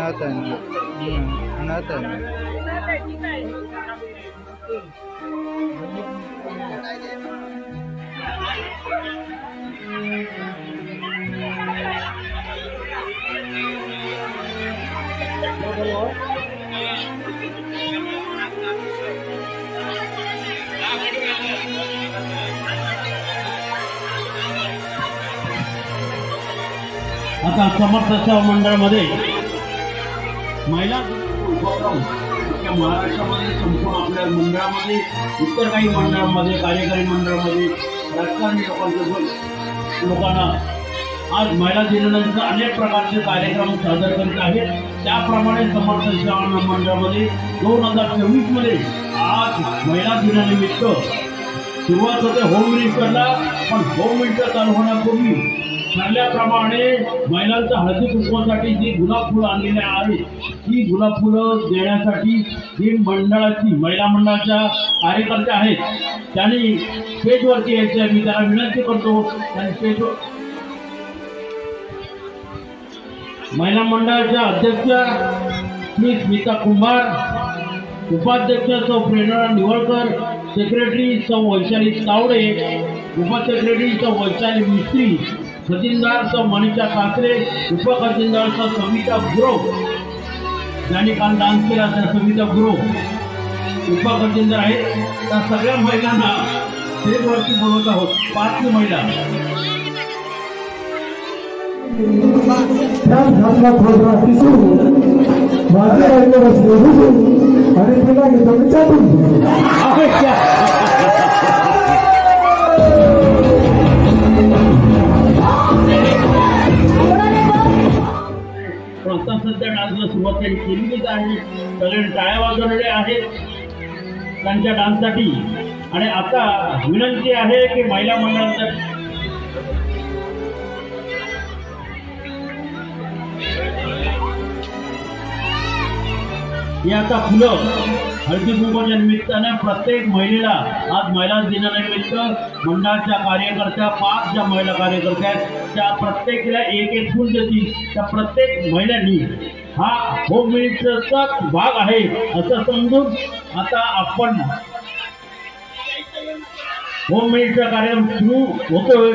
अनाथ आहे. आता समर्थ सेवा मंडळामध्ये महिला महाराष्ट्रामध्ये संपूर्ण आपल्या मंडळामध्ये इतर काही मंडळामध्ये कार्यकारी मंडळामध्ये राजकारणी लोकांना आज महिला दिनानंतर अनेक प्रकारचे कार्यक्रम सादर करीत आहेत. त्याप्रमाणे समर्थ सेवा मंडळामध्ये 2024 मध्ये आज महिला दिनानिमित्त सुरुवात होते होम मिनिस्टरला, पण होम मिनिस्टर चालू होण्यापूर्वी ठरल्याप्रमाणे महिलांच्या हळदी कुंकवासाठी जी गुलाब फुलं आणलेली आहेत ती गुलाब फुलं देण्यासाठी जी मंडळाची महिला मंडळाच्या कार्यकर्त्या आहेत त्यांनी स्टेजवरती यायचे. मी त्यांना विनंती करतो त्यांनी स्टेजवर. महिला मंडळाच्या अध्यक्षा श्री स्मिता कुंभार, उपाध्यक्ष सौ प्रेरणा निवळकर, सेक्रेटरी सौ वैशाली तावडे, उपसेक्रेटरी सौ वैशाली मिस्त्री, खजिनदार सौ मनीषा कासरे, उपखजिनदार सौ सविता गुरव, ज्यांनी काल डान्स केला त्या सविता गुरव उपखजिनदार आहेत. त्या सगळ्या महिलांना स्टेजवरती बोलवत आहोत. 5 महिला आता सध्या डान्सला सुरुवात केलीच आहे. सगळे टाळ्या वाजवलेले आहेत त्यांच्या डान्ससाठी. आणि आता विनंती आहे की महिला मंडळाच्या ही आता फुलं हळदी कुंकवाच्या निमित्तानं प्रत्येक महिलेला आज महिला दिनानिमित्त मंडळाच्या कार्यकर्त्या 5 ज्या महिला कार्यकर्त्या आहेत त्या प्रत्येकीला एक फुल देतील. त्या प्रत्येक महिलांनी हा होम मिनिस्टरचाच भाग आहे असं समजून आता आपण होम मिनिस्टर कार्यक्रम सुरू होतोय.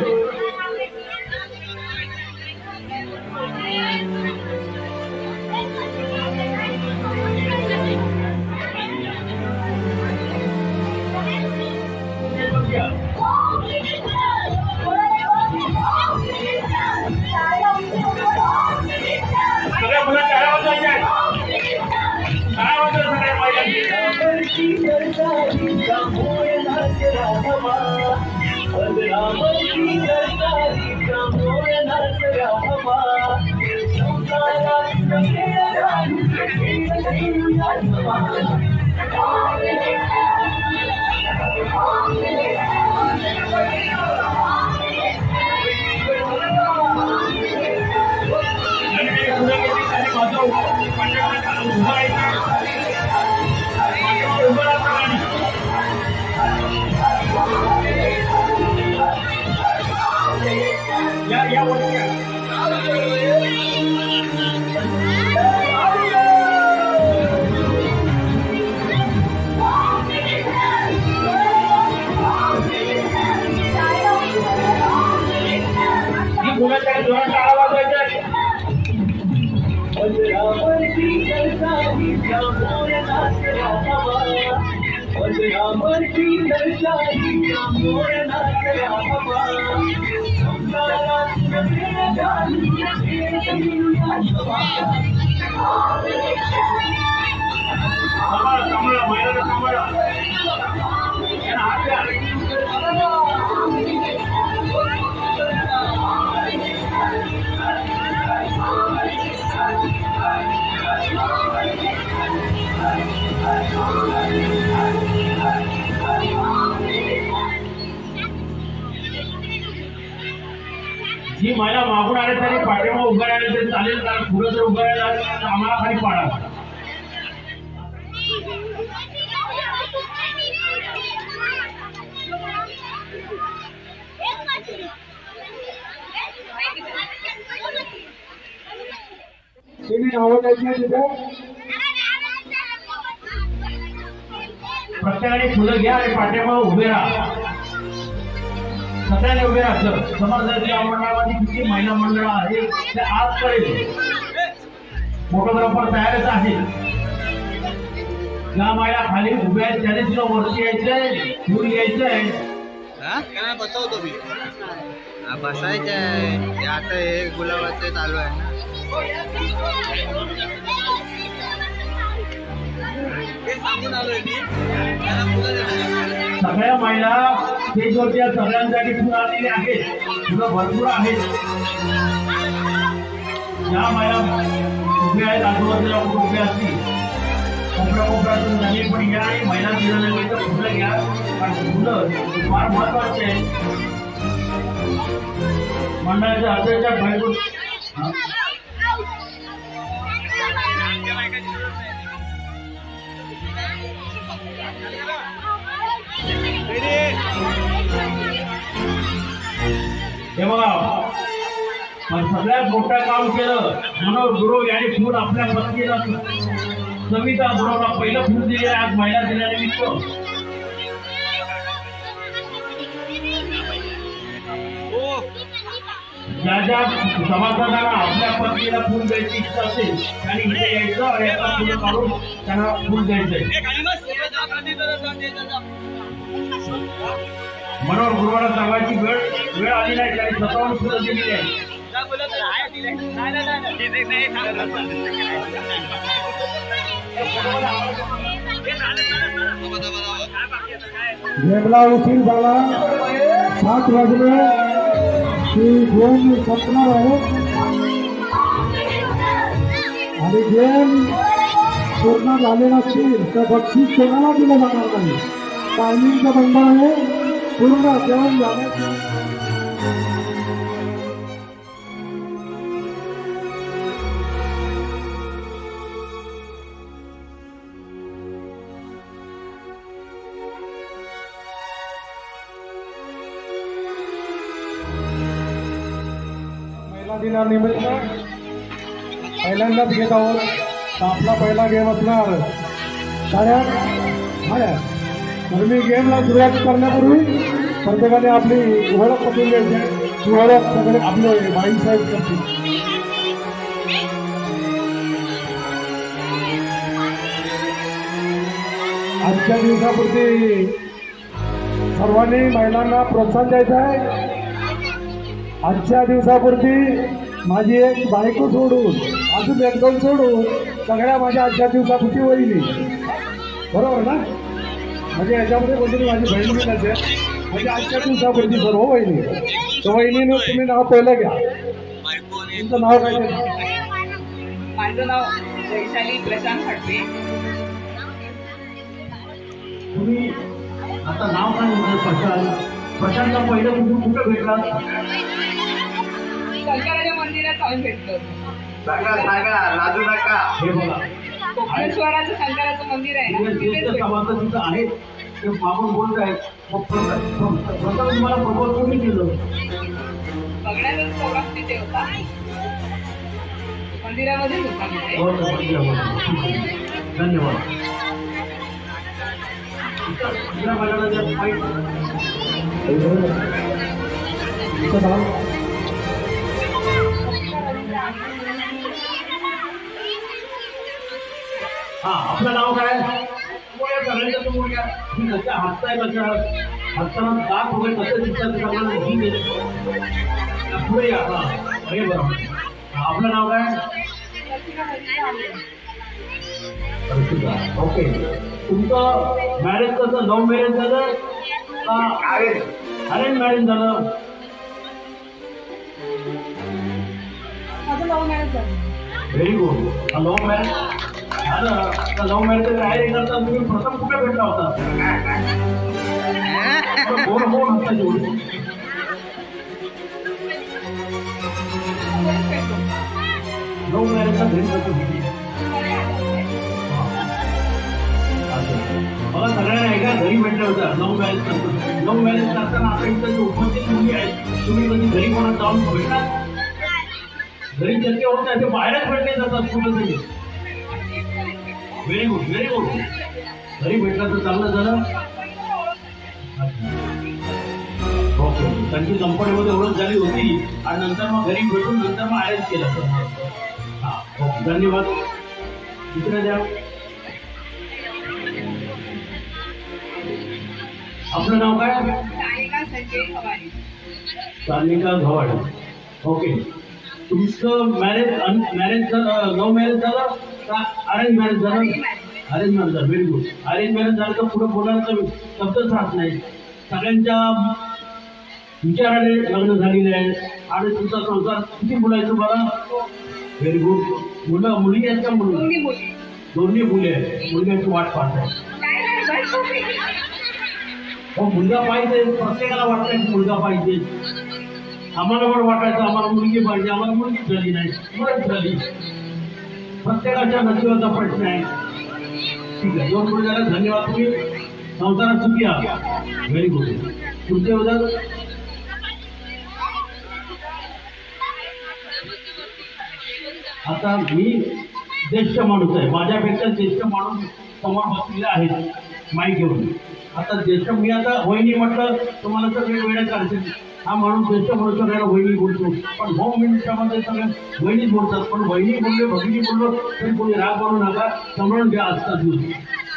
जी महिला मागून आले तरी पाठीमागे उभं राहिले तरी चालेल, कारण पुढे जर उभं राहिला तर आम्हाला खाली पाडा. तुम्ही नावं द्यायची तिथे प्रत्येकाने फुलं घ्या आणि पाठीमागे उभे राहा. सगळ्यांनी उभे राहायचं. समाजातील मंडळामध्ये किती महिला मंडळ आहे ते आज कळेल. फोटोग्राफर तयारच आहे. ज्या महिला खाली उभ्या आहेत त्याने तुला वरती यायचंय, फुल घ्यायचंय. काय बसवतो मी बसायचं आहे. आता हे गुलाबाचे चालू आहे ना. सगळ्या महिला स्टेजवरती सगळ्यांसाठी फुलं आलेली आहेत. फुलं भरपूर आहेत. ज्या महिला उभ्या आहेत आजूबाजूला उभ्या असतील कोपऱ्यातून नवीन पण घ्या आणि महिला दिनानिमित्त फुलं घ्या. कारण फुलं फार महत्वाचे आहे. मंडळाच्या अध्यक्षा बायको हे बघा सगळ्यात मोठं काम केलं मनोहर गुरव यांनी फुल आपल्या पत्नीला सविता गुरवला पहिलं फुल दिले आज महिला दिनानिमित्त. ज्या ज्या सभासदांना आपल्या पत्नीला फुल द्यायची इच्छा असेल त्यांनी इथे यायचं याचा फुलं काढून त्यांना फुल द्यायचंय. मनोहर गुरुवाला सांगायची वेळ आली नाही. त्यांनी स्वतःहून फुलं दिलेली आहे. गेमला उशीर झाला. 7 वाजले की गेम संपणार आहे आणि गेम पूर्ण झाले नसतील तर बक्षीस कोणाला दिलं जाणार नाही. टायमिंगचं बंद आहे. पूर्ण जेवण झाल्याचं दिनानिमित्त पहिल्यांदाच घेत आहोत. आपला पहिला गेम असणार साड्या. तर मी गेमला सुरुवात करण्यापूर्वी प्रत्येकाने आपली ओळख पटवून घ्यायची. ओळख सगळे आपले बाईसाहेब करतील. आजच्या दिवसापुरती सर्वांनी महिलांना प्रोत्साहन द्यायचं आहे. आजच्या दिवसापुरती माझी एक बायको सोडून अजून 1-2 सोडून सगळ्या माझ्या आजच्या दिवसापुरती वहिनी. बरोबर ना? म्हणजे याच्यामध्ये कोणतरी माझी बहीण बी नसेल. म्हणजे आजच्या दिवसापुरती सर्व वहिनी. तर वहिनीनं तुम्ही नाव पहिलं घ्या. तुमचं नाव काय? माझं नाव वैशाली प्रशांत खडसे. तुम्ही आता नाव काय म्हणतात? प्रशांतला पहिलं तुम्ही कुठं भेटला? शंकराच्या मंदिरात जाऊन भेटलो. राजू नका. हे बघा कोपेश्वराचं शंकराचं मंदिर आहे ना तिथेच सभासद तिथं आहेत ते मागून बोलत आहेत. तुम्हाला प्रपोज कोणी केलं? बघण्याचाच प्रोग्राम तिथे होता. मंदिरामध्येच होता तिथे. धन्यवाद. हा आपलं नाव काय? हातताय कशा हाताना दात वगैरे कसं दिसतात पुढे या. हा अरे बरं. आपलं नाव काय? ओके. तुमचं मॅरेज कसं? लव्ह मॅरेज झालं का अरेंज मॅरेज झालं? Very good. लव्ह मॅरेज झालं तर लव्ह मॅरेज काय करता तुम्ही प्रथम कुठे भेटला होता? कोण होता जेवढी? लव्ह मॅरेजचा घरी कसं भेटली? मला सगळ्यांना एका घरी भेटलं होतं. लव्ह मॅरेज करतो. लव्ह मॅरेज करताना आता इथं उपस्थित मुली आहेत. तुम्ही कधी घरी कोणाला जाऊन भेटणार? घरी शक्य होत नाही, ते बाहेरच भेटले जातात कुठं तरी. Very good, very good. घरी भेटला तर चांगलं झालं. ओके, त्यांची कंपनीमध्ये ओळख झाली होती आणि नंतर मग घरी भेटून नंतर मग अरेंज केलं. हा, ओके, धन्यवाद. दुसरं द्या. आपलं नाव काय? सानिका संजय खवाडे. सानिका घवाडे. ओके, तुमचं मॅरेज झालं, लव्ह मॅरेज झालं का अरेंज मॅरेज झालं? अरेंज मॅरेज झालं. Very good. अरेंज मॅरेज झालं तर पुढे बोलायचं शब्दच राहत नाही. सगळ्यांच्या विचाराने लग्न झालेले आहे आणि तुमचा संसार किती बोलायचं बघा. Very good. मुलं मुली आहेत का? मुलं दोन्ही मुली. दोन्ही मुले आहेत. मुलग्याची वाट पाहताय. काय नाही, बस होते. हो, मुलगा पाहिजे. प्रत्येकाला वाटतंय की मुलगा पाहिजे. आम्हाला पण वाटायचं आम्हाला मुलगी पाहिजे, आम्हाला मुलगी झाली नाही, मुलगी झाली. प्रत्येकाच्या नशिबाचा प्रश्न आहे. ठीक आहे, दोन मुलग्याला धन्यवाद. तुम्ही संसारात सुखी आहात. Very good. तुमचे उद्या आता मी ज्येष्ठ माणूस आहे, माझ्यापेक्षा ज्येष्ठ माणूस समोर बसलेले आहेत माईक घेऊन. आता ज्येष्ठ मी आता वहिनी म्हटलं तुम्हाला तर वेगवेगळ्या काढतील. हा माणूस ज्येष्ठ माणूस सगळ्याला वहिनी बोलतो, पण होम मिनिस्टरमध्ये सगळे वहिनीच बोलतात. पण वहिनी बोलले भगिनी बोललो तरी कोणी राग बनवू नका, समजून घ्या आजचा दिवस.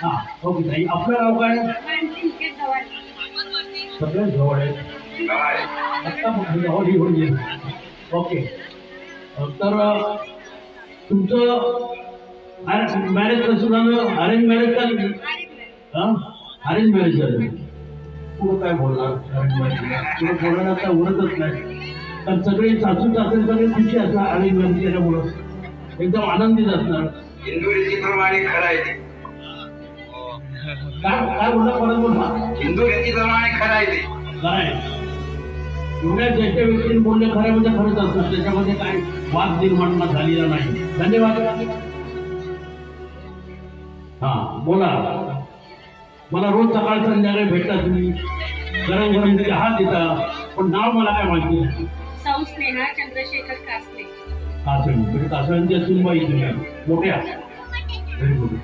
हा, ओके ताई. आपलं नाव काय? मानसी मुकेश खवाडे. सगळे जवळ आहेत. आत्ता हॉली होईल. ओके, तर तुमचं मॅरेज कसं झालं? अरेंज मॅरेज का? अरेंज मॅरेज झालं. पुढं काय बोलणार? अरेंज मॅरेज पुढं बोलणार काय उरतच नाही. तर सगळे सासू सासरे सगळे खुशी असणार अरेंज मॅरेज केल्यामुळं, एकदम आनंदीत असणार. हिंदू रीतीप्रमाणे खरं आहे ते. काय बोलणार? परत बोलणार. हिंदू रीतीप्रमाणे खरं आहे ते. काय एवढ्या ज्येष्ठ व्यक्तीने बोलले खरं म्हणजे खरंच असतं, त्याच्यामध्ये काय वाद निर्माण झालेला नाही. धन्यवाद. हा, बोला. मला रोज सकाळ संध्याकाळी भेटता तुम्ही, गरम गरम तरी हात देता, पण नाव मला काय माहिती नाही. सौ स्नेहा चंद्रशेखर कासले. कासळी म्हणजे कासळ्यांची सुनबाई तुम्ही मोठ्या. Very good.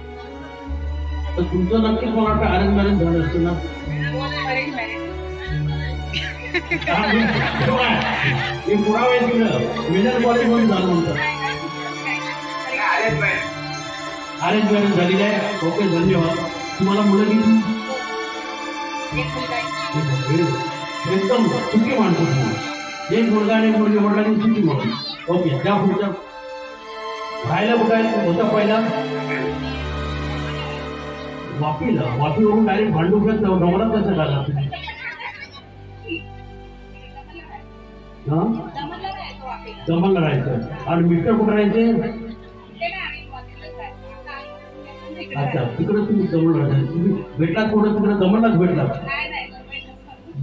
तर तुमचं नक्कीच मला वाटतं अरेंज मॅरेज झालं असतं ना? Arrange marriage. हे पुरावे तिकडं मेजर कॉलेजमध्ये झालं होतं. अरेंज मॅरेज झालेली आहे. ओके, धन्यवाद. तुम्हाला मुलं किती? एक मुलगा आहे. एकदम सुखी माणसं तुम्ही. एक मुलगा आणि मुलगी वडिलांनी सुखी म्हणून. ओके, त्या पुढच्या राहायला कुठं होता पहिला? वापीला. वापीवरून डायरेक्ट भांडुपल्यात डोंगरात कसं झाला तुम्ही? हा, जमलला राहायचं. आणि मिस्टर कुठं राहायचे? अच्छा, तिकडे तुम्ही जमल राहायचं. तुम्ही भेटलात कुठं? तिकडे जमललाच भेटलात?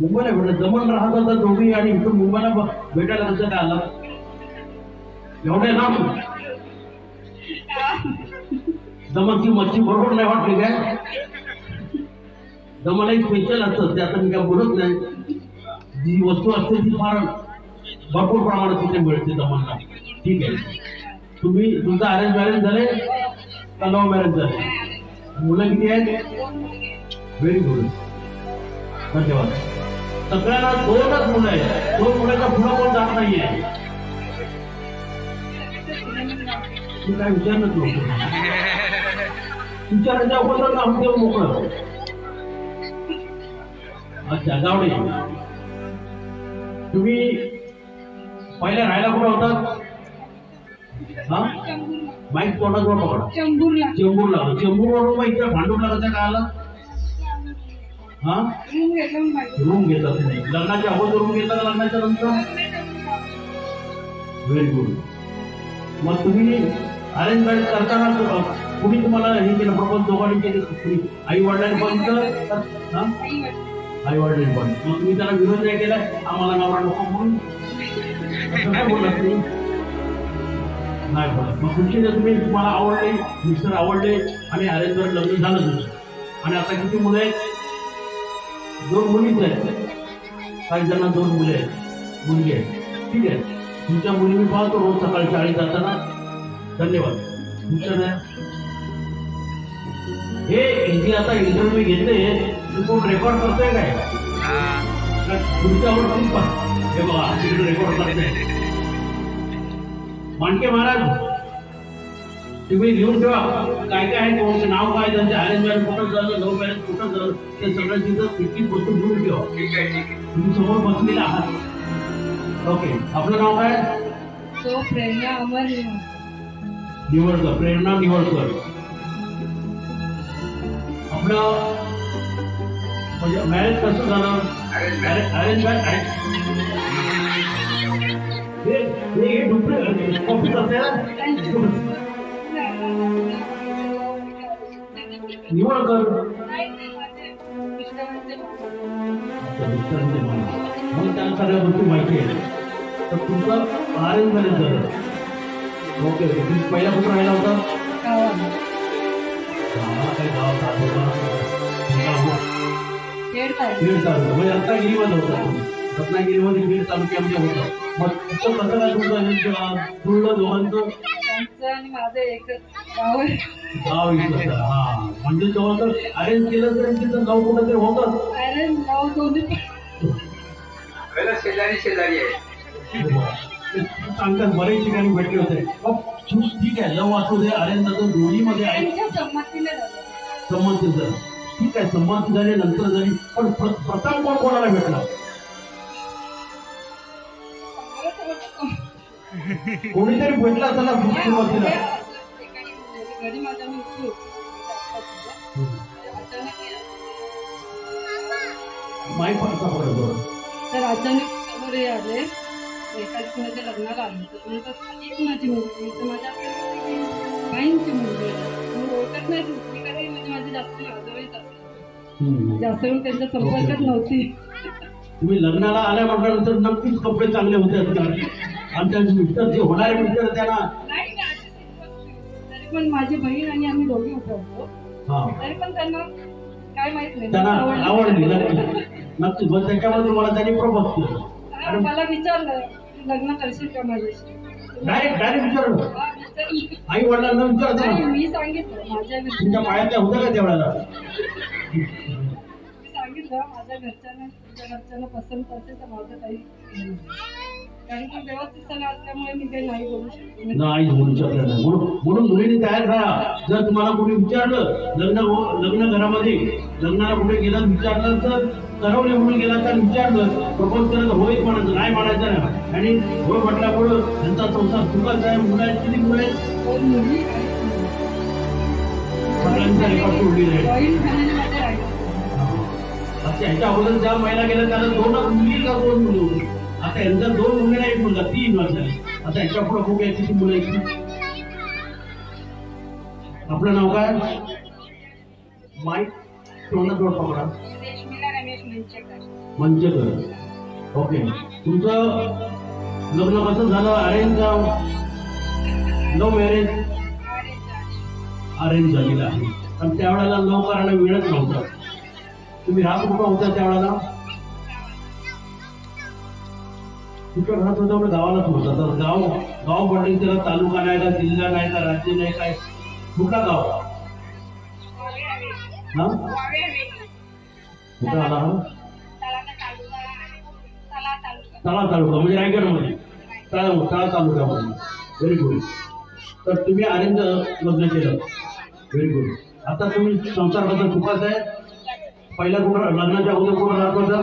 मुंबईला भेटला. जमल राहत होता दोघी आणि इकडून मुंबईला भेटायला कसं काय आला? एवढ्या लांब? जमलची मच्छी बरोबर नाही वाटली काय? जमल एक स्पेशल असतं, ते आता मी काय बोलत नाही. जी वस्तू असते ती फार भरपूर प्रमाणात तिथे मिळते जमलला. ठीक आहे. तुमचं अरेंज मॅरेज झाले का लव्ह मॅरेज झाले? मुलं किती आहेत? Very good. धन्यवाद. सगळ्यांना दोनच मुलं आहेत. दोन मुलांचा पुढं कोण जात नाहीये. तू काय विचारलंच नको. विचारायच्या अगोदर आमच्या मोकळं. अच्छा, गावडे. तुम्ही पहिल्या राहायला कुठं होतात? हा, माईक तोंडाजवळ पकडा. चंबूरला. चेंबूरला. चेंबूरवरून मग इकडे भांडुपला कसं काय आला? हा, रूम घेतात नाही. लग्नाच्या अगोदर रूम घेतात, लग्नाच्या नंतर? Very good. मग तुम्ही अरेंज मॅरेज करताना कुणी तुम्हाला हे केलं? प्रपोज दोघांनी केले? आई वडिलांनी पण केलं? आई वडिलांनी पण. मग तुम्ही त्याला विरोध नाही केला? आम्हाला नवरा नको म्हणून काय बोललात तुम्ही? नाही बोलत. मग तुमची तुम्ही तुम्हाला आवडले, मिस्टर आवडले आणि अरेंज मॅरेज लग्न झालं तुझं. आणि आता किती मुलं आहेत? दोन मुलीच आहेत. काही जणांना दोन मुले आहेत, मुलगी आहेत. ठीक आहे. तुमच्या मुली मी पाहतो रोज सकाळी शाळेत जाताना. धन्यवाद. तुमचं नाही हे जे आता इंटरव्ह्यू घेतले तू कोण रेकॉर्ड करतोय काय? तुमच्यावर हे बघा तिकडे रेकॉर्ड करते. मांडके महाराज तुम्ही लिहून ठेवा काय काय आहे, कोणतं नाव काय, त्यांचे अरेंज मॅरेज कुठं झालं, लव्ह मॅरेज कुठं झालं, ते सगळं तिथं किती गोष्ट लिहून ठेवा. ठीक आहे ठीक आहे. तुम्ही समोर बसलेले आहात. ओके. आपलं नाव काय? तो प्रेरणा अमर निवडकर. प्रेरणा निवडकर. आपलं म्हणजे मॅरेज कसं झालं? Arrange marriage. हे डुप्लिकेट कॉपी करते निवडकर. मग त्याला सगळ्या गोष्टी माहिती आहे. तर तुमचं अरेंज मॅरेज झालं. ओके. तुम्ही पहिला कुठं राहिला होता? काही म्हणजे रत्नागिरीमध्ये होता. रत्नागिरीमध्ये बीड तालुक्यामध्ये होता. मग तिथं कसं काय तुमचं जुळलं दोघांचं? गाव इथलं. हा म्हणजे जेव्हा तर अरेंज केलं तर तिथं गाव कुठं तरी होतं. शेजारी शेजारी आहे. सांगतात बरेच ठिकाणी भेटले होते. ठीक आहे, लव असू दे अरेंज असं दोन्हीमध्ये आहे. संमती झाली. ठीक आहे, संमती झाली नंतर झाली. पण प्रथम कोण कोणाला भेटला? कोणीतरी भेटला असाला सुरुवातीला. माहीत पडता पडतो. तर अचानक समोर आले एखादी कुणाच्या लग्नाला आले तर एक कुणाची मुलगी तर माझ्या बाईंची मुलगी मी ओळखत नाही दुसरी कधी म्हणजे माझी जास्त नाजवळीच असते. जास्त करून त्यांच्या संपर्कात नव्हती. तुम्ही लग्नाला आल्या म्हटल्यानंतर नक्कीच कपडे चांगले होते असणार. आमच्या मिस्टर जे होणारे मिस्टर त्यांना नाही तरी पण माझी बहीण आणि आम्ही दोघी होतो. तरी पण त्यांना काय माहित नाही त्यांना आवडली नक्कीच. मग त्याच्यामुळे तुम्हाला त्यांनी प्रपोज केलं. आणि मला विचारलं लग्न करशील का माझ्याशी? डायरेक्ट विचारलं. आई वडिलांना विचारलं. मी सांगितलं माझ्या तुमच्या पायातल्या होत्या का त्यावेळेला? मी सांगितलं माझ्या घरच्यांना तुमच्या घरच्यांना पसंत असेल तर माझं काही कारण की व्यवस्थित सगळं असल्यामुळे मी काही नाही बोलू शकते. नाही बोलू शकत नाही. म्हणून मुलीने तयार करा. जर तुम्हाला कोणी विचारलं लग्न घरामध्ये लग्नाला कुठे गेलं विचारलं तर ठरवले म्हणून गेला तर विचारलं प्रपोज केलं तर होईच म्हणायचं नाही म्हणायचं नाही. आणि होय म्हटल्यामुळं त्यांचा संसार सुखाचा आहे. मुलं आहेत किती मुलं आहेत? सगळ्यांचा रेकॉर्ड सोडलेला आहे. ह्याच्या अगोदर ज्या महिला गेल्या त्याला 2 मुली का 2 मुली होती. आता यांचा 2 मुलीला 1 मुलगा 3 झाली. आता ह्याच्या पुढे खूप किती मुलं आहेत? आपलं नाव काय? माईक तोंडात जोड पकडा. मंचेकर. ओके. तुमचं लग्न कसं झालं? अरेंज का लव्ह मॅरेज? अरेंज झालेलं आहे. पण त्यावेळेला लव्ह करायला वेळच नव्हता. तुम्ही राहत कुठं होता त्यावेळेला? कुठं राहत होता? आपल्या गावालाच होता. तर गाव पडले त्याला तालुका नाही का, जिल्हा नाही का, राज्य नाही काय, कुठला गाव? हा कुठं आला? हा तळा तालुका म्हणजे रायगडमध्ये. तळा तालुक्यामध्ये. Very good. तर तुम्ही अरेंज लग्न केलं. Very good. आता तुम्ही संसार बद्दल चुकाच आहे. पहिला कुठं लग्नाच्या अगोदर कुठं राहत होता?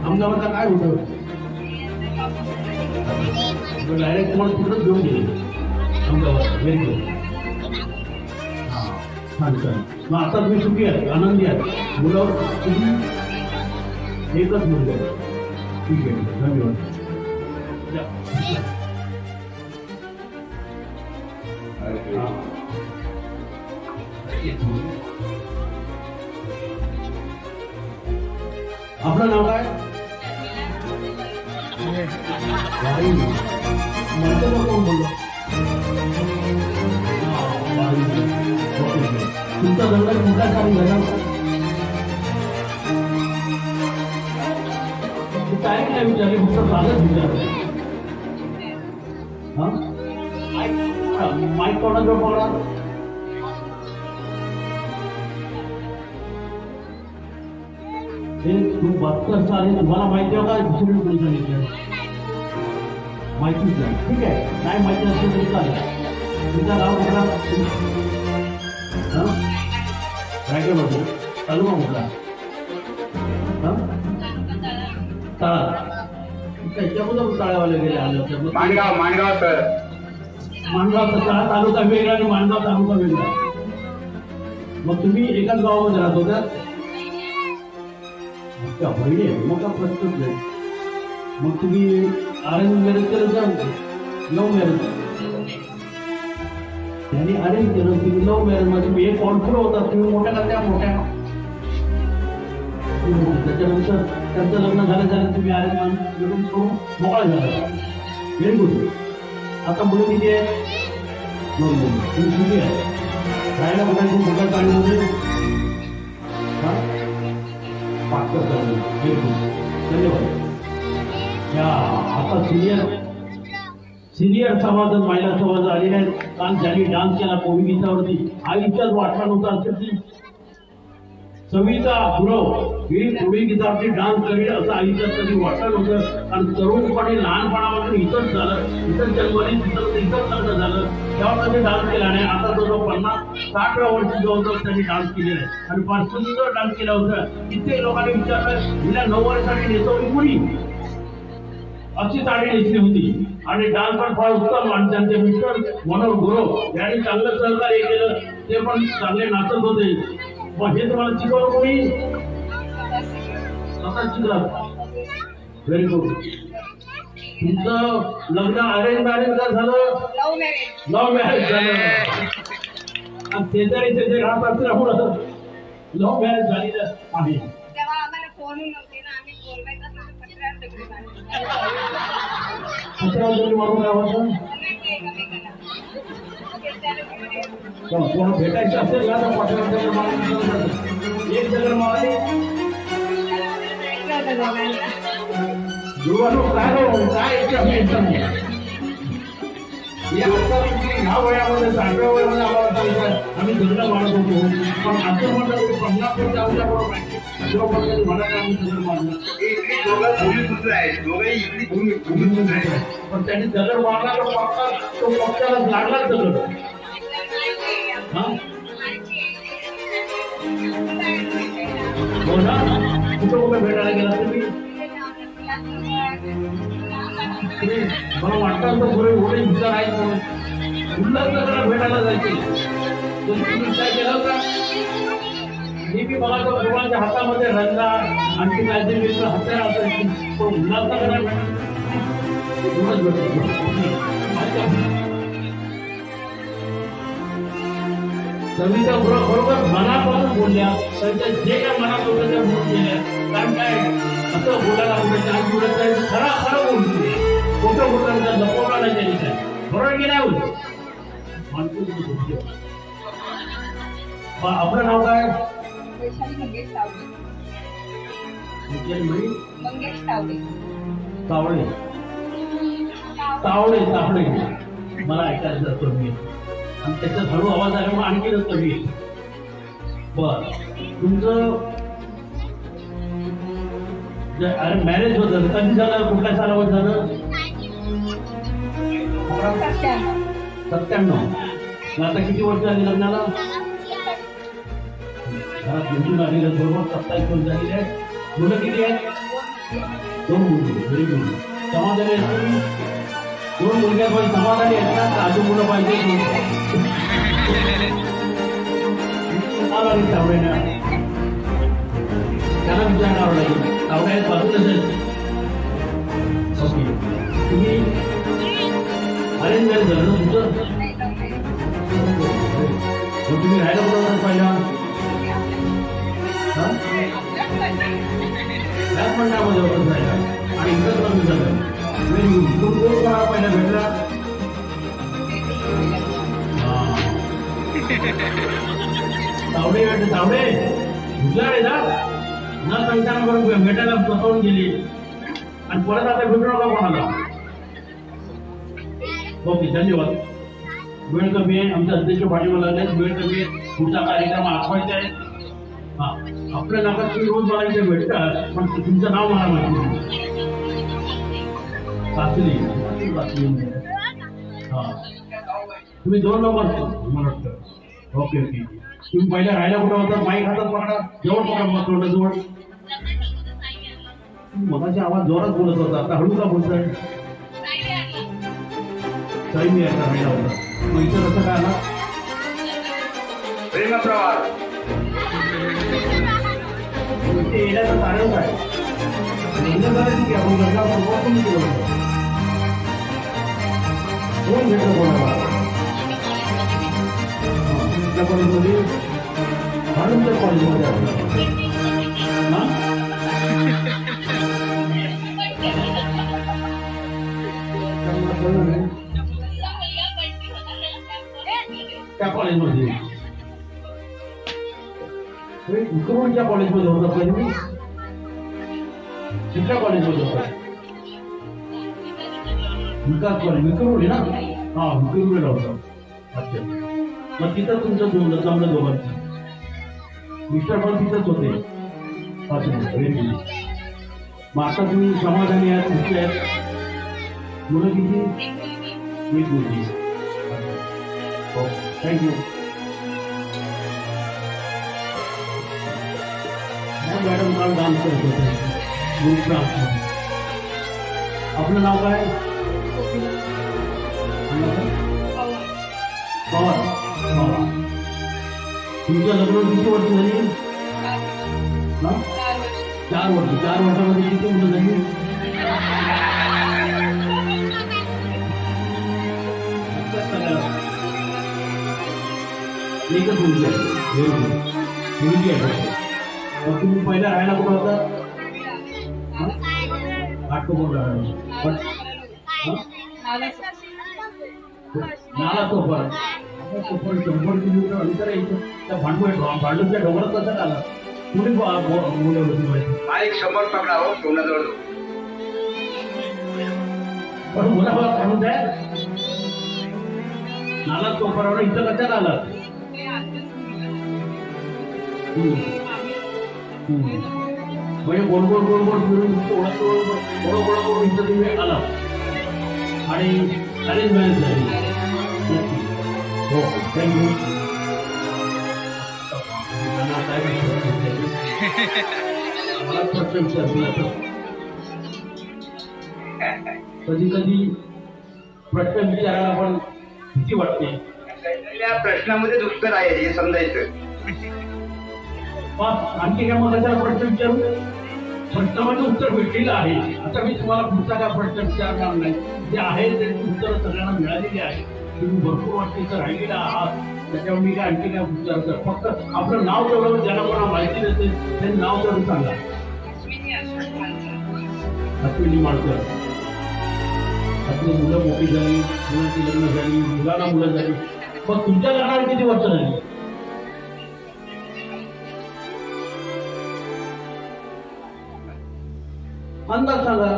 अहमदाबादला काय होतं? डायरेक्ट तुम्हाला तिकडंच घेऊन गेले अहमदाबाद. Very good. छान छान. मग आता तुम्ही सुखी आहात, आनंदी आहात. मुलं एकच मुलगा आहे. ठीक आहे, धन्यवाद. आपलं नाव काय? कोण बोलतो? तुमचा धंदा कुठला चालू झाला? नाही विचारले, फक्त साधंच विचारले. हा माईक कोणाजवळ पकडा. हे खूप बदतर आहे. तुम्हाला माहिती आहे का दुसरी कोणी सांगितलं? माहितीच नाही. ठीक आहे, नाही माहिती असेल तरी चालेल. तुमचं नाव कुठला? रायगडमध्ये तालुका कुठला? त्याच्याबद्दल तळावाले गेले आलं. माणगाव माणगाव सर. माणगाव तळा तालुका वेगळा आणि माणगाव तालुका वेगळा. मग तुम्ही एकाच गावामध्ये राहतो का? बहिणी आहे मग का प्रश्नच नाही. मग तुम्ही अरेंज मॅरेज केलं का लव्ह मॅरेज? त्यांनी अरेंज केलं, तुम्ही लव्ह मॅरेज मध्ये मी एक कॉन्फिड होता. तुम्ही मोठ्या का त्या मोठ्या? त्याच्यानंतर त्यांचं लग्न झालं तुम्ही अरेंज करून मोकळा झाला. Very good. आता मुलं किती आहे? तुम्ही किती आहे? राहायला बघायचं मोठ्या चाळीमध्ये धन्यवाद. या आता सिनियर समाज महिला समाज आलेले आहेत. कारण ज्यांनी डान्स केला कोणी गीतावरती हा इच्छाच वाटला नव्हता असेल. सविता गुरव ही कोणी गीतावरती डान्स करेल असं आईच्या कधी वाटलं नव्हतं. कारण तरुणपणी लहानपणापासून इथंच झालं, इथंच जन्मली, तिथं इथंच लग्न झालं. तेव्हा त्यांनी डान्स केला नाही. आता जवळ 50-60व्या वर्षी जवळजवळ त्यांनी डान्स केलेला आहे आणि फार सुंदर डान्स केला होता. कित्येक लोकांनी विचारलं हिला 9 वर्षांनी नेसवली कोणी? अशी साडी नेसली होती आणि डान्स पण फार उत्तम. आणि त्यांचे मिस्टर मनोहर गुरव यांनी चांगलं सहकार्य केलं. ते पण चांगले नाचत होते. मग हे तुम्हाला शिकवलं कोणी? स्वतः शिकला. Very good. तुमचं लग्न अरेंज मॅरेज का झालं? लव्ह मॅरेज झालं. आणि शेजारी राहत असल्यामुळं लव्ह मॅरेज झालेलं आहे. तेव्हा आम्हाला फोन नव्हते ना, आम्ही बोलवायचं मारून गावाचं कोण भेटायचं असेल ना तर एक जगर मारली काय ह्या वयामध्ये 60व्या वयामध्ये आम्हाला सांगितलं आम्ही दगड मारत होतो. पण असं म्हणलं की 50 वर्ष आमच्याबरोबर म्हणाले आम्ही दगड मारलं. पण त्यांनी दगड मारला तो पक्षाला लागलाच दगड. हो ना. कुठं भेटायला गेला तुम्ही? मला वाटतं तर पुढे एवढे विचार आहेत म्हणून उल्हासनगरला भेटायला जायचे. तुम्ही काय केलं का? मी मला तो मुलांच्या हातामध्ये रंगा आणखी काहीतरी मित्र हत्यार असायची. तो उल्हासनगरला सविता बरोबर मनापासून बोलल्या. त्यांच्या जे काय मनात होतं त्या बोलून गेल्या. कारण काय असं बोलायला बोलायचं खरा खरं बोलतो. खोटं बोलताना लपवला नाही त्यांनी काय बरोबर की नाही होत. आपलं नाव काय? तावडे तावडे तावडे मला ऐकायचं जातो मी आणि त्याच्यात हळू आवाज आल्यामुळे आणखीनच कमी येईल. बर तुमचं अरे मॅरेज होतं कधी झालं? कुठल्या सालावर झालं? 97. आता किती वर्ष झाली लग्नाला? घरात निघून आलेलं बरोबर 27 वर्ष झालेले आहेत. मुलं किती आहेत? 2 मुली. Very good. समाधानी असतील? 2 मुलग्यापासून समाधानी आहेत का? अजून मुलं पाहिजे? तावड्याना त्याला विचारणार लागेल. तावड्या आहेत बाजूलाच आहेत. ओके. तुम्ही अरेंज मॅरेज झालं ना तुमचं? तुम्ही राहायला बरोबर पहिला त्याच मंडळामध्ये होतं जायला आणि इथंच लग्न झालं. कोण मला पहिला भेटला? तावडे तावडे हुशार आहे ना. न सांगताना बरोबर भेटायला बसवून गेली आणि परत आता भेटू नका कोणाला. ओके, धन्यवाद. वेळ कमी आहे, आमच्या अध्यक्ष पाठीमागे लागले, वेळ कमी आहे, पुढचा कार्यक्रम आठवायचा आहे. हा, आपल्या नाकात तुम्ही रोज मला इथे भेटतात, पण तुमचं नाव मला माहिती नाही. सासरी. हा, तुम्ही 2 लोक असतो मला वाटतं. Okay okay. तुम्ही पहिल्या राहायला कुठं होता? माईक हातात पकडा, जवळ पकडा, मग तोंडाजवळ. मगाशी आवाज जोरात बोलत होता, आता हळू का बोलतोय? तरी मी आता राहिला होता. मग इथं कसं काय आला? प्रेम प्रवास. ते येण्याचं कारण काय? लग्न करायचं की आपण लग्नाला सुरुवात पण केलं होतं. कोण भेटलं कोणाला? त्या कॉलेजमध्ये भाडुमच्या कॉलेजमध्ये आपण त्या कॉलेजमध्ये विक्रमच्या कॉलेजमध्ये होता पहिले मी. कुठल्या कॉलेजमध्ये होता? विकास कॉलेज विक्रमोली ना. हा, विक्रमोलीला होता. अच्छा, मग तिथं तुमचं जमलं दोघांचं. मिस्टर पण तिथंच होते. अच्छा, व्हेरी गुड. मग आता तुम्ही समाधानी आहात? खुशी आहेत? मुलं किती? 1 मुलगी. हो, थँक्यू. मॅडम काल डान्स करत होते. आपलं नाव काय? पवार. तुमचं लग्न किती वर्ष झाली? 4 वर्ष. 4 वर्षामध्ये किती मुलं झाली? एकच मुलगी आहे. मुलगी आहे. मग तुम्ही पहिला राहायला कुठं होता? घाटकोपरला राहायला. नाला चोपर. 100 किलोमीटर अंतर आहे इथं. त्या भांडूच्या डोंगरात कसं आला? कुठे बोलवलं तुम्ही? एक 100 पकडा हो, तोंडाजवळ. पण मुलाबाळ काढून द्या. नाला चोपरावर इथं कशाला आला? म्हणजे गोल गोल गोल गोल फिरून ओळख इथं तुम्ही आला आणि अरेंज मॅरेज झाली. हो, थँक्यू. मला प्रश्न विचारला. कधी कधी प्रश्न विचारायला पण भीती वाटते. त्या प्रश्नामध्ये उत्तर आहे हे समजायचं. आणखी काय मला त्याला प्रश्न विचारू? प्रश्नामध्ये उत्तर भेटलेलं आहे. आता मी तुम्हाला पुढचा काय प्रश्न विचारणार नाही. जे आहे त्याची उत्तर सगळ्यांना मिळालेली आहे. तुम्ही भरपूर वर्ष इथं राहिलेला आहात, त्याच्यावर मी काय आणखी काय विचारतो? फक्त आपलं नाव तेवढं ज्याला कोणा माहिती नसेल ते नाव तेवढं सांगा. अश्विनी माळकर. आपली मुलं मोठी झाली, मुलांची लग्न झाली, मुलांना मुलं झाली. मग तुमच्या लग्नाला किती वर्ष झाली? अंदाज सांगा.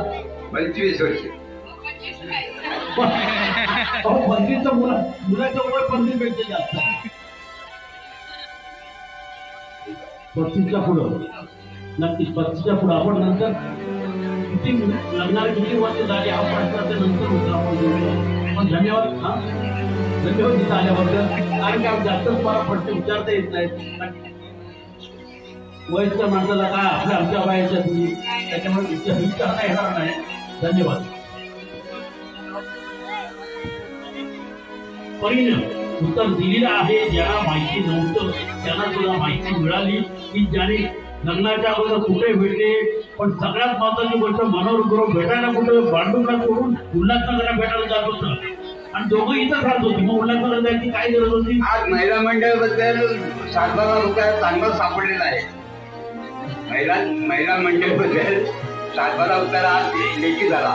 25 वर्ष. 25चं मुलाच्या वय 25 पेक्षा जास्त. 35च्या पुढं. नक्कीच 35च्या पुढं. आपण नंतर किती लग्नाला किती वर्ष झाली हा प्रश्नाच्या नंतर उत्तर आपण देऊया. पण धन्यवाद. हा, धन्यवाद तिथं आल्याबद्दल. कारण की जास्तच मला प्रश्न विचारता येत नाहीत. वयस्कर माणसाला काय आमच्या वयाच्या तुम्ही, त्याच्यामुळे विचारता येणार नाही. धन्यवाद. परिणाम उत्तर दिलेलं आहे. ज्यांना माहिती नव्हतं त्यांना तुला माहिती मिळाली की ज्याने लग्नाच्या अगोदर कुठे भेटले. पण सगळ्यात महत्वाची गोष्ट मनोहर गुरु भेटायला कुठे भांडुपला सोडून उल्हासनगरला भेटायला जात होतं आणि दोघं इथंच राहत होती. मग उल्हासनगर जायची काय गरज होती? आज महिला मंडळ बद्दल 7-12 रुपया चांगलं सापडलेलं आहे. महिला मंडळ बद्दल 7-12 रुपयाला आज लेखी झाला.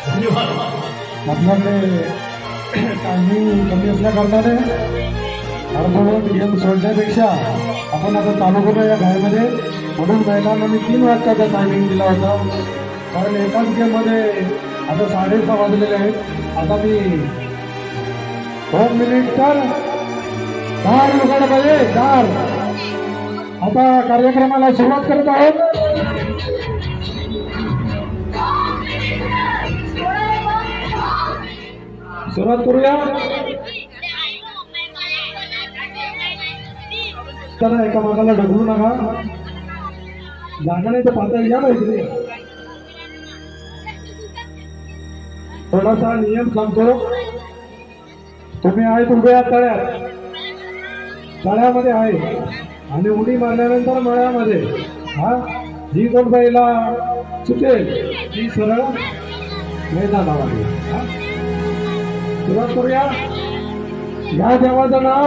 धन्यवाद. आपल्याकडे टायमिंग कमी असल्या कारणाने अर्धवट गेम सोडण्यापेक्षा आपण आता चालू करूया या घाईमध्ये. म्हणून महिलांना मी 3 वाजताचा टायमिंग दिला होता, कारण एकाच गेममध्ये आता 6:30 वाजलेले आहेत. आता मी 2 मिनिट तर 4 लोकांना पाहिजे 4. आता कार्यक्रमाला सुरुवात करत आहोत. सुरुवात करूया. चला एका मागाला ढकलू नका, जागा नाही तर पातळ या पाहिजे. थोडासा नियम सांगतो. तुम्ही आहेत उभे आहात तळ्यामध्ये आहे आणि उडी मारल्यानंतर मळ्यामध्ये. हा, जी कोण बाईला चुकेल ती सरळ मैदानामध्ये. सुरुवात करूया. या देवाचं नाव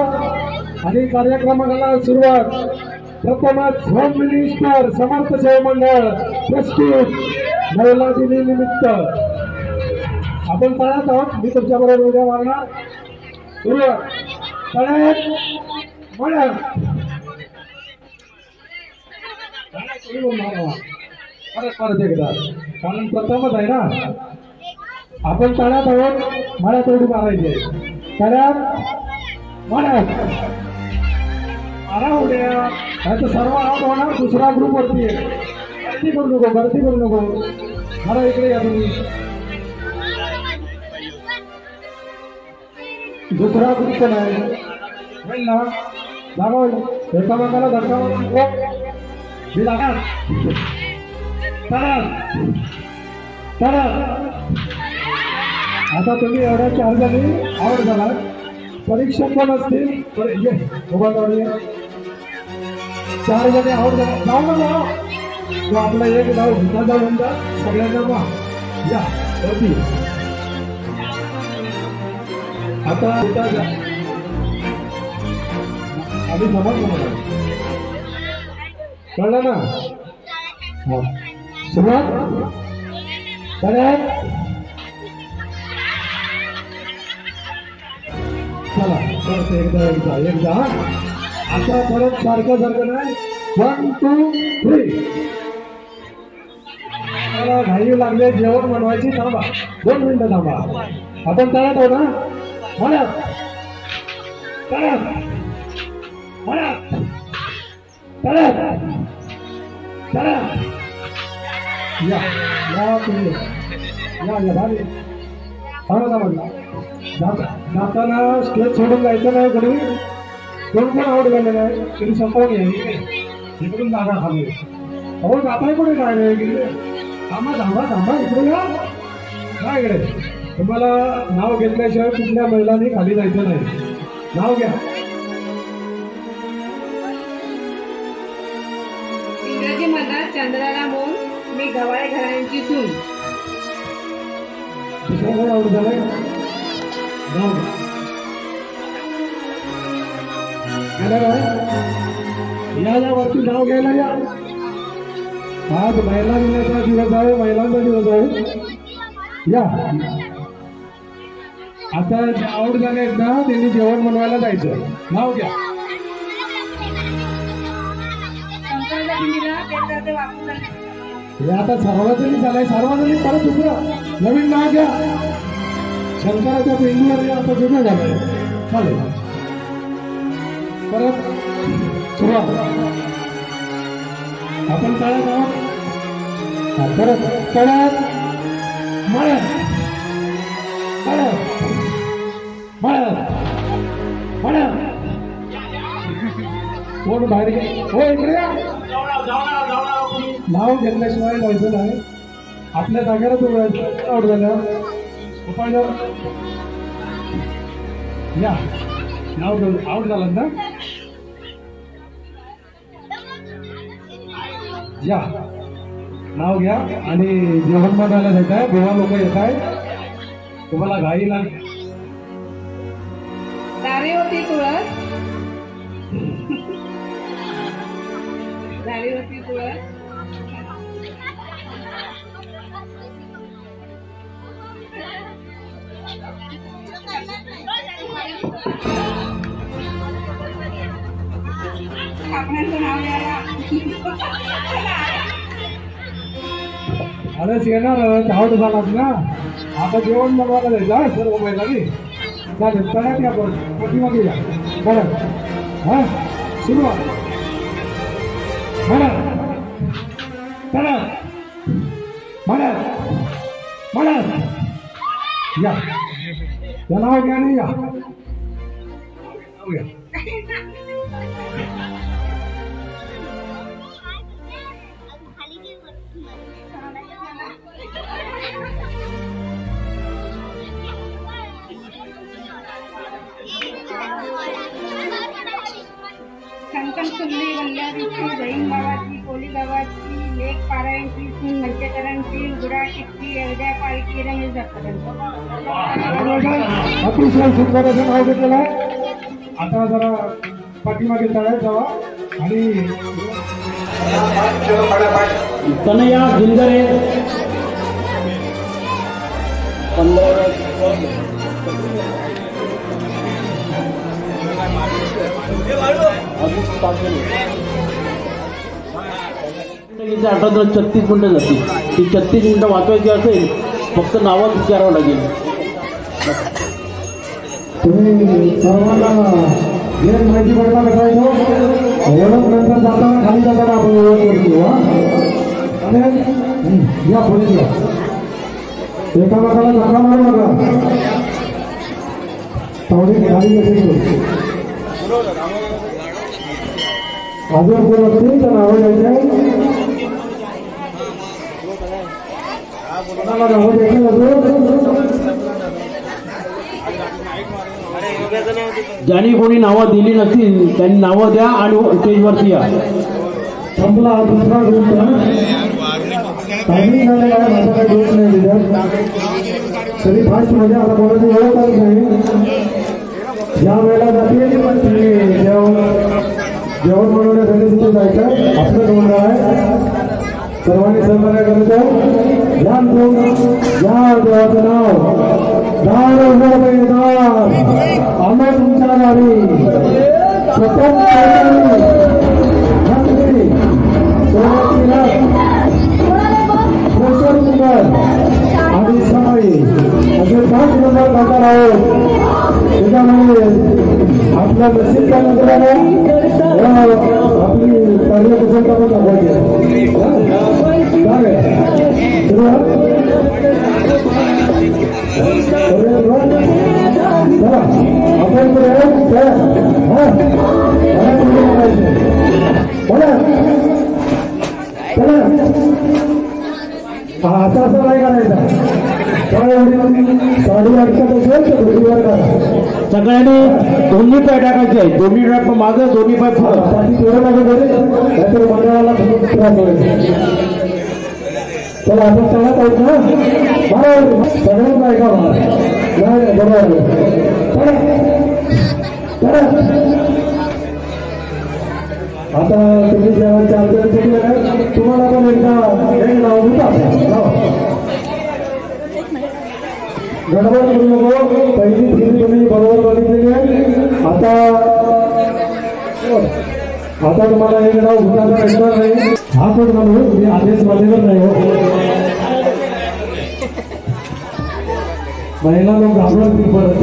आणि कार्यक्रमाला सुरुवात. प्रथमच होम मिनिस्टर समर्थ सेवा मंडळ प्रस्तुत महिला दिनानिमित्त आपण तळ्यात आहोत. मी तुमच्याबरोबर उद्या मारणार. सुरुवात तळ्यात मळ्यात. परत एकदा, कारण प्रथमच आहे ना. आपण तळ्यात आहोत, मळ्यात उडी मारायची आहे. तळ्यात मळ्यात मारा उड्या. नाही सर्व आउट होणार. दुसरा ग्रुप वरती आहे. गर्दी करू नको, गर्दी करू नको. मारा इकडे या तुम्ही. दुसरा ग्रुप पण आहे. होईल ना, जागा होईल. एकामेकाला धक्का मारू नको. मी लागणार. आता तुम्ही एवढ्या 4 जणी आवड झाला. परीक्षक पण असतील. 4 जणी आवड झाला. जाऊ ना जाऊ. तो आपला एक जाऊ भुता जाऊन जा सगळ्यांना. मग या होती आता आधी समज मला कळलं ना. सुरुवात चला. परत एकदा आता परत सारखं नाही. 1 2 3. मला घाई लागले. जेवण बनवायची. थांबा 2 मिनिटं थांबा. आपण तळ्यात आहोत ना. मळ्यात तळ्यात मळ्यात तळ्यात तळ्यात. या तुम्ही या भारी. थांबा म्हटलं. जाताना स्टेज सोडून जायचं नाही. कोण पण आवड झालेलं आहे तरी संपवून यायची. इकडून जागा खाली. अहो जाताय कुठे काय नाही. थांबा इकडे या. काय इकडे तुम्हाला नाव घेतल्याशिवाय कुठल्या महिलांनी खाली जायचं नाही. नाव घ्या. इंग्रजी म्हणतात चंद्राला मोन, मी गवाळे घरांची सून. दुसरं कोण आवड झालंय. नाव या वरती नाव घ्यायला या. आज महिला दिनाचा दिवस आहे. महिलांचा दिवस आहे. या आता आवड झाले आहेत ना, त्यांनी जेवण बनवायला जायचं. नाव घ्या. हे आता सार्वजनिक झालंय. सार्वजनिक परत दुसरं नवीन नाव घ्या. शंकराच्या पिंडीवर आता जुनं झालंय. चालेल. परत सुरुवात. आपण तळ्यात आहोत. परत तळ्यात मळ्यात कोण बाहेर गे. हो इकडे नाव घेतल्याशिवाय जायचं नाही. आपल्या जागेला तू आउट झालं. या नाव आउट झालं ना. या नाव घ्या आणि जेवण बनवायला जायचं आहे. गोवा लोक येत आहे. तुम्हाला घाई लागली. दारी होती तुळस. दारी होती तुळस. आपणाचं नाव लिहायला आलंच येणार धावत झालाच ना. आता जेवण बनवायला जायचं सर्व महिलांनी. चालेल चढा की आपण पाठीमागे या. बरं हा सुरुवात म्हणा चढा म्हणा म्हणा या नाव घ्या नाही या नाव घ्या. कंकण सुल्ली वल्ल्यारीची जैन गावाची कोली गावाची लेख पारायणची सून मंचकरांची गुडा टिक्की एवढ्या पालखी रमेश दत्तापर्यंत. अतिशय सुंदर असं नाव घेतलेलं आहे. आता जरा पाठीमागे चढायला जावा आणि कन्हैया जिंगरे 36 मिनिटं जातील. ती 36 मिनिटं वाचवायची असेल फक्त नावच विचारावं लागेल. तुम्ही सर्वांना वेळ माहिती पडला बसायचो. ओळख नंतर जाताना खाली जाताना आपण ओळख करतो. या पुढे या. एकामेकाला धक्का मारू नका. तावडी खाली कशी अजून कोण असतील तर नावं द्यायचं. कोणाला नावं द्यायचं अजून ज्यांनी कोणी नावं दिली नसतील त्यांनी नावं द्या आणि स्टेजवरती या. संपला दुसरा ग्रुप टायमिंग झालेला आहे. माझा काही दोष नाही दिल्यात तरी फास्ट म्हणजे आता कोणाची ओळखच नाही. ज्या वेळेला जातील जेवण बनवण्यासाठी तिथे जायचं. आपलं मंडळ आहे. सर्वांनी सहकार्य करायचं. या देवाचं नाव 10,000 रुपये येणार. आम्ही तुमच्या गावी प्रथम आणि सकाळी असे 5 नंबर जाणार आहोत. त्याच्यामुळे आपल्या नशीब मंदिराला आपली कार्यकुशलता पण दाखवायची. आपण आता असं नाही करायचं. साडी अडचण असेल तर धोतीवर करा. सगळ्यांनी दोन्ही पाय टाकायचे आहे. दोन्ही पाय माझं दोन्ही पाय साठी थोडं माझं बरे नाहीतर मंडळाला खूप त्रास होईल. तर आपण चालत आहोत ना. बरोबर सगळ्यांच नाही का नाही बरोबर. आता तुम्ही जेव्हा चालते तुम्हाला पण एकदा नाव होता गडबड करू नको. पहिली फेरी तुम्ही बरोबर बघितलेली आहे. आता तुम्हाला हे नाव भूताचा ऐकणार नाही. हा पण म्हणून तुम्ही आदेश माझ्यावर नाही हो. महिला लोक घाबरत पडत.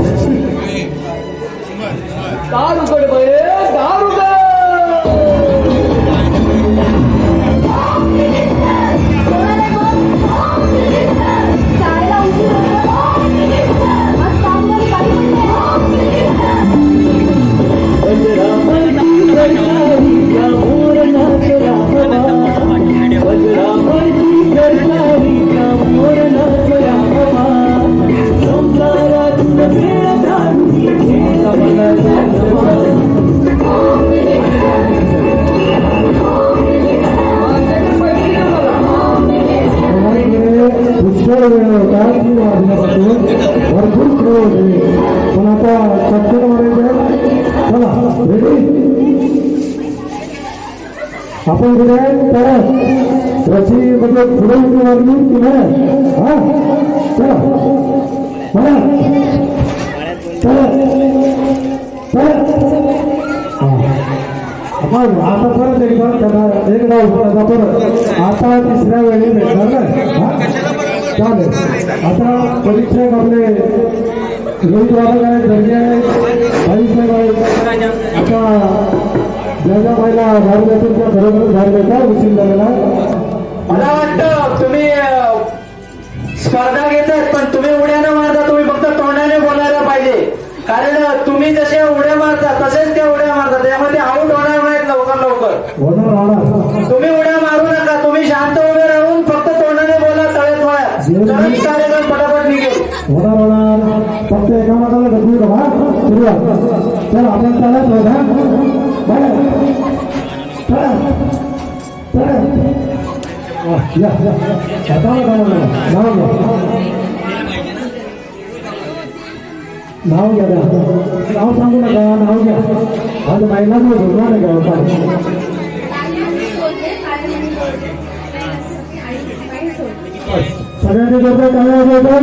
भरपूर खेळ होते पण आता चक्कर मारायचं. चला रेडी आपण कुठे परत रशी म्हणजे पुढे उडी मारली की नाही. हा चला म्हणा चला चला आपण आता एक डाव परत आता तिसऱ्या वेळी भेटणार ना चालेल. आता परीक्षक आपले रोहित वादक आहेत, दर्जे आहेत, भाईसाहेब आहेत. आता ज्या महिला भाग देतील त्या बरोबर भाग देतात उशीर झालेला. मला वाटतं तुम्ही स्पर्धा घेतात पण तुम्ही उड्या न मारता, तुम्ही फक्त तोंडाने बोलायला पाहिजे. कारण तुम्ही जसे उड्या मारता तसेच त्या उड्या मारतात, त्यामध्ये आऊट होणार नाहीत लवकर. तुम्ही उड्या मारू नका, तुम्ही शांत उभे राहून फक्त तोंडाने बोला तळ्यात वळ्यात, तरच कार्यक्रम पटापट निघेल. होणार फक्त एकामेकाला ढकलू नका. सुरुवात तर आपण चालत होता नाव घ्या, नाव सांगू नका, नाव घ्या. आज महिला झोपणार नाही का? सगळ्यांनी जोरदार टाळ्या वाजवतात.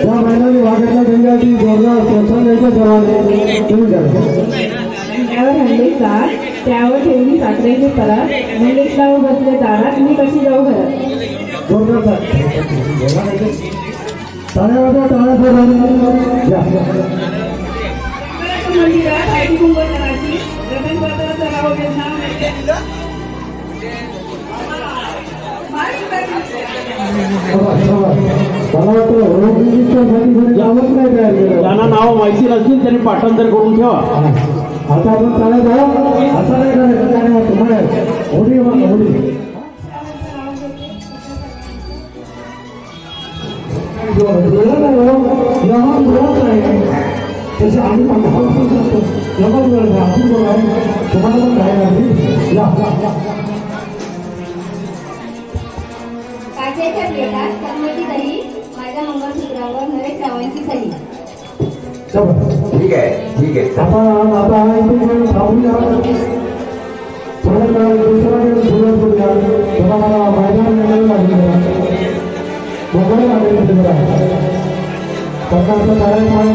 त्या महिलांनी वाघाच्या गंगाची जोरदार प्रोत्साहन द्यायचं सर्वांनी. तुम्ही त्यावर हल्ले साथ, त्यावर ठेवली साखरेचे परात, मंगेशला बसले दारात, मी कशी जाऊ घरात. जोरदार टाळ्या वाजवा, टाळ्या सर्वांनी घ्या. मंदिरात हळदी कुंकू करायची, रमेश बाजाराचा राव नाव ज्यांना नाव माहिती नसतील त्यांनी पाठांतर करून ठेवा. आता आपण चालत जाऊ, असं नाही करायचं. तुम्हाला होडी होडी तसे आम्ही तुम्हाला पण काचेच्या प्लेटात चमची दही, माझ्या मंगळसूत्रावर नरेश रावांची सही. ठीक आहे. आता इथे थांबूया. थोड्या दुसरा सुरुवात करूया. तेव्हा मला मैदान मिळायला लागेल, बघायला लागेल. सरकारचं कार्यक्रम आणि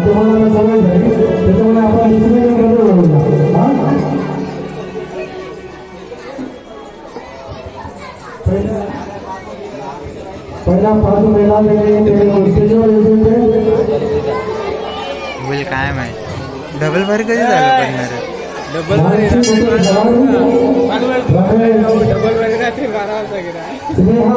तुम्हाला सगळं झाली, त्याच्यामुळे आपण पहिला 5 महिला स्टेजवर येऊन बोल काय माहिती डबल बार कधी झालं करणार तुम्ही हा